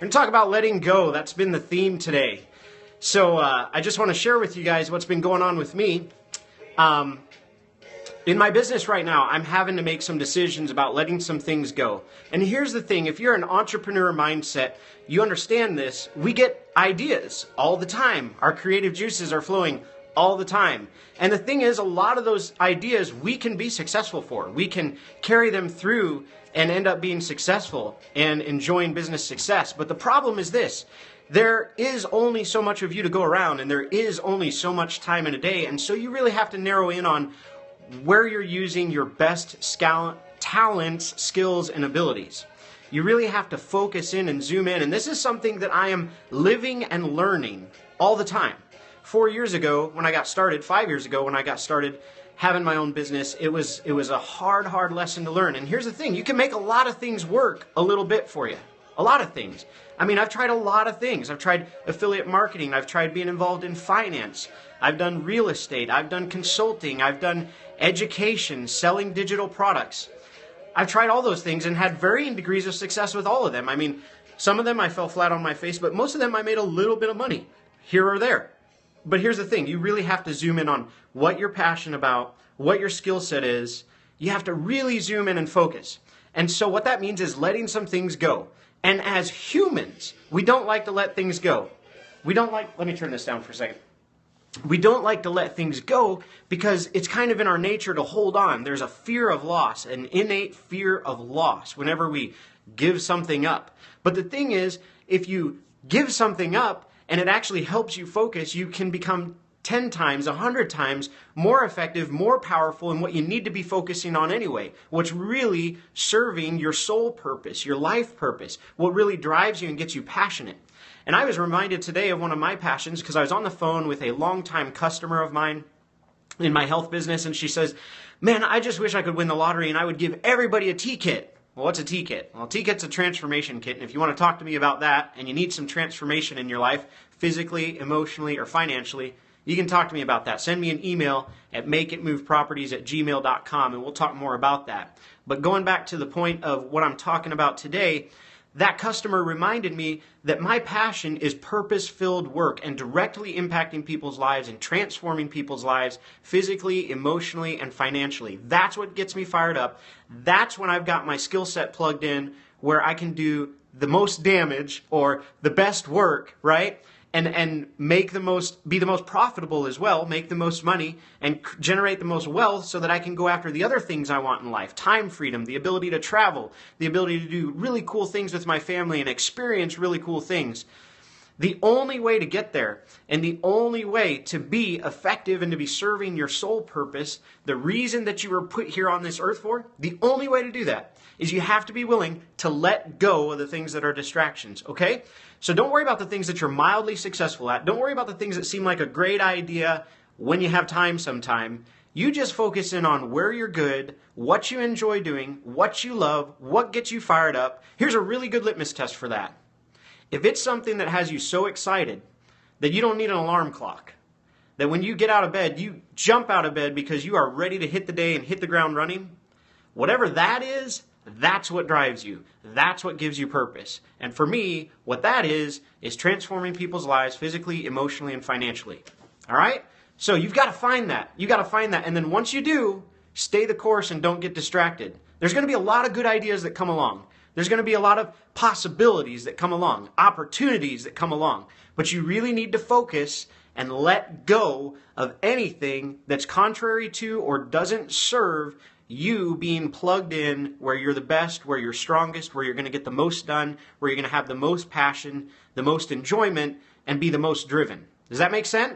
We're going to talk about letting go. That's been the theme today. So I just want to share with you guys what's been going on with me. In my business right now, I'm having to make some decisions about letting some things go. And here's the thing, if you're an entrepreneur mindset, you understand this. We get ideas all the time. Our creative juices are flowing all the time. And the thing is, a lot of those ideas we can be successful for. We can carry them through and end up being successful and enjoying business success. But the problem is this. There is only so much of you to go around, and there is only so much time in a day. And so you really have to narrow in on where you're using your best talents, skills, and abilities. You really have to focus in and zoom in. And this is something that I am living and learning all the time. 4 years ago when I got started, 5 years ago when I got started having my own business, it was a hard lesson to learn. And here's the thing, you can make a lot of things work a little bit for you. A lot of things. I mean, I've tried a lot of things. I've tried affiliate marketing. I've tried being involved in finance. I've done real estate. I've done consulting. I've done education, selling digital products. I've tried all those things and had varying degrees of success with all of them. I mean, some of them I fell flat on my face, but most of them I made a little bit of money here or there. But here's the thing, you really have to zoom in on what you're passionate about, what your skill set is. You have to really zoom in and focus. And so what that means is letting some things go. And as humans, we don't like to let things go. Let me turn this down for a second. We don't like to let things go because it's kind of in our nature to hold on. There's a fear of loss, an innate fear of loss whenever we give something up. But the thing is, if you give something up and it actually helps you focus, you can become 10 times, 100 times more effective, more powerful in what you need to be focusing on anyway. What's really serving your soul purpose, your life purpose, what really drives you and gets you passionate. And I was reminded today of one of my passions because I was on the phone with a longtime customer of mine in my health business, and she says, man, I just wish I could win the lottery and I would give everybody a T-kit. Well, what's a T-kit? Well, a T-kit's a transformation kit, and if you want to talk to me about that and you need some transformation in your life, physically, emotionally, or financially, you can talk to me about that. Send me an email at makeitmoveproperties@gmail.com and we'll talk more about that. But going back to the point of what I'm talking about today, that customer reminded me that my passion is purpose-filled work and directly impacting people's lives and transforming people's lives physically, emotionally, and financially. That's what gets me fired up. That's when I've got my skill set plugged in where I can do the most damage or the best work, right? And make be the most profitable as well, make the most money, and generate the most wealth so that I can go after the other things I want in life. Time freedom, the ability to travel, the ability to do really cool things with my family and experience really cool things. The only way to get there and the only way to be effective and to be serving your soul purpose, the reason that you were put here on this earth for, the only way to do that is you have to be willing to let go of the things that are distractions, okay? So don't worry about the things that you're mildly successful at. Don't worry about the things that seem like a great idea when you have time sometime. You just focus in on where you're good, what you enjoy doing, what you love, what gets you fired up. Here's a really good litmus test for that. If it's something that has you so excited that you don't need an alarm clock, that when you get out of bed, you jump out of bed because you are ready to hit the day and hit the ground running, whatever that is, that's what drives you. That's what gives you purpose. And for me, what that is transforming people's lives physically, emotionally, and financially. All right? So you've got to find that. You've got to find that. And then once you do, stay the course and don't get distracted. There's going to be a lot of good ideas that come along. There's going to be a lot of possibilities that come along, opportunities that come along. But you really need to focus and let go of anything that's contrary to or doesn't serve you being plugged in where you're the best, where you're strongest, where you're going to get the most done, where you're going to have the most passion, the most enjoyment, and be the most driven. Does that make sense?